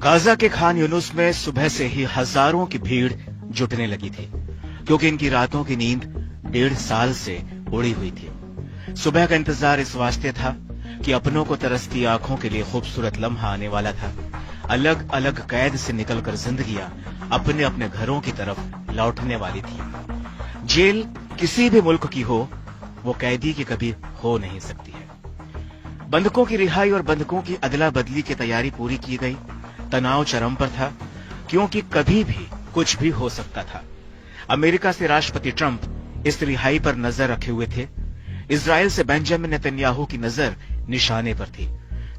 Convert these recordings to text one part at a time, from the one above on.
Gaza के खान यूनुस में सुबह से ही हजारों की भीड़ जुटने लगी थी, क्योंकि इनकी रातों की नींद 1.5 साल से उड़ी हुई थी। सुबह का इंतजार इस वास्ते था कि अपनों को तरसती आंखों के लिए खूबसूरत लम्हा आने वाला था। अलग अलग कैद से निकलकर जिंदगियां अपने अपने घरों की तरफ लौटने वाली थी। जेल किसी भी मुल्क की हो, वो कैदी की कभी हो नहीं सकती है। बंधकों की रिहाई और बंधकों की अदला बदली की तैयारी पूरी की गई। तनाव चरम पर था, क्योंकि कभी भी कुछ भी हो सकता था। अमेरिका से राष्ट्रपति ट्रंप इस रिहाई पर नजर रखे हुए थे। इजराइल से बेंजामिन नेतन्याहू की नजर निशाने पर थी,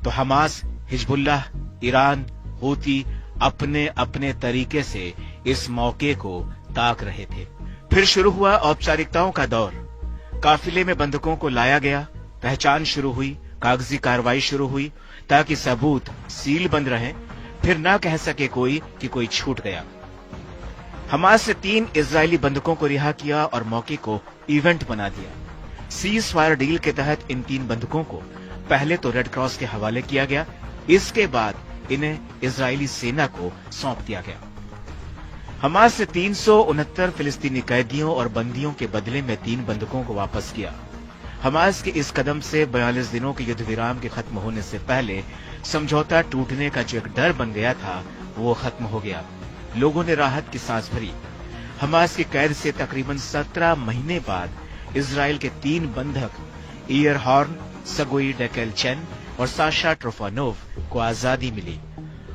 तो हमास, हिजबुल्लाह, ईरान, हूती अपने अपने तरीके से इस मौके को ताक रहे थे। फिर शुरू हुआ औपचारिकताओं का दौर। काफिले में बंधकों को लाया गया, पहचान शुरू हुई, कागजी कार्रवाई शुरू हुई, ताकि सबूत सील बंद रहे, फिर ना कह सके कोई कि कोई छूट गया। हमास से 3 इजरायली बंधकों को रिहा किया और मौके को इवेंट बना दिया। सीज फायर डील के तहत इन 3 बंधकों को पहले तो रेड क्रॉस के हवाले किया गया, इसके बाद इन्हें इजरायली सेना को सौंप दिया गया। हमास से 369 फिलिस्तीनी कैदियों और बंदियों के बदले में 3 बंधकों को वापस किया। हमास के इस कदम से 42 दिनों के युद्ध विराम के खत्म होने से पहले समझौता टूटने का जो एक डर बन गया था, वो खत्म हो गया। लोगों ने राहत की सांस भरी। हमास की कैद से तकरीबन 17 महीने बाद इजराइल के 3 बंधक ईयर हॉर्न, सगोई डेकेलचेन और साशा ट्रोफानोव को आजादी मिली।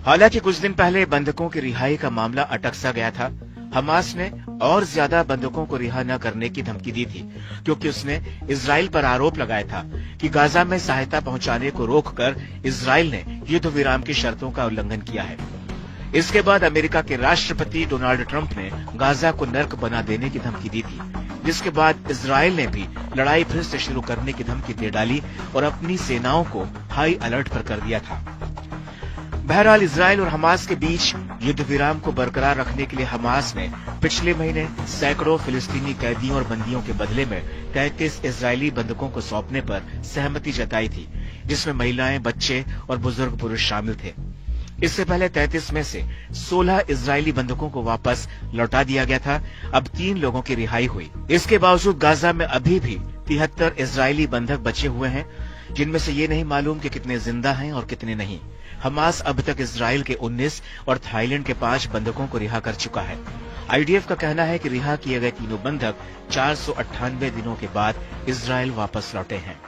हालांकि कुछ दिन पहले बंधकों की रिहाई का मामला अटक सा गया था। हमास ने और ज्यादा बंधकों को रिहा न करने की धमकी दी थी, क्योंकि उसने इजराइल पर आरोप लगाया था कि गाजा में सहायता पहुंचाने को रोककर इजराइल ने युद्ध विराम की शर्तों का उल्लंघन किया है। इसके बाद अमेरिका के राष्ट्रपति डोनाल्ड ट्रंप ने गाजा को नर्क बना देने की धमकी दी थी, जिसके बाद इजराइल ने भी लड़ाई फिर से शुरू करने की धमकी दे डाली और अपनी सेनाओं को हाई अलर्ट पर कर दिया था। बहरहाल इजराइल और हमास के बीच युद्ध विराम को बरकरार रखने के लिए हमास ने पिछले महीने सैकड़ों फिलिस्तीनी कैदियों और बंदियों के बदले में 33 इजरायली बंधकों को सौंपने पर सहमति जताई थी, जिसमें महिलाएं, बच्चे और बुजुर्ग पुरुष शामिल थे। इससे पहले 33 में से 16 इजरायली बंधकों को वापस लौटा दिया गया था। अब 3 लोगों की रिहाई हुई। इसके बावजूद गाजा में अभी भी 73 इजरायली बंधक बचे हुए हैं, जिनमें से ये नहीं मालूम कि कितने जिंदा हैं और कितने नहीं। हमास अब तक इजराइल के 19 और थाईलैंड के 5 बंधकों को रिहा कर चुका है। आईडीएफ का कहना है कि रिहा किए गए तीनों बंधक 498 दिनों के बाद इजराइल वापस लौटे हैं।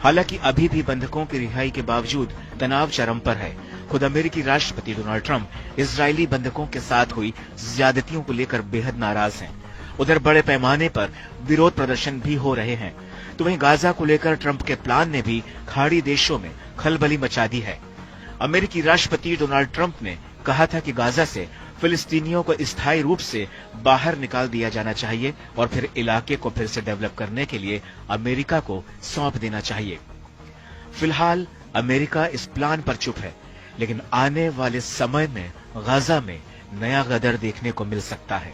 हालांकि अभी भी बंधकों की रिहाई के बावजूद तनाव चरम पर है। खुद अमेरिकी राष्ट्रपति डोनाल्ड ट्रंप इजरायली बंधकों के साथ हुई ज्यादतियों को लेकर बेहद नाराज हैं। उधर बड़े पैमाने पर विरोध प्रदर्शन भी हो रहे हैं। तो वहीं गाजा को लेकर ट्रंप के प्लान ने भी खाड़ी देशों में खलबली मचा दी है। अमेरिकी राष्ट्रपति डोनाल्ड ट्रंप ने कहा था कि गाजा से फिलिस्तीनियों को स्थायी रूप से बाहर निकाल दिया जाना चाहिए और फिर इलाके को फिर से डेवलप करने के लिए अमेरिका को सौंप देना चाहिए। फिलहाल अमेरिका इस प्लान पर चुप है, लेकिन आने वाले समय में गाजा में नया गदर देखने को मिल सकता है।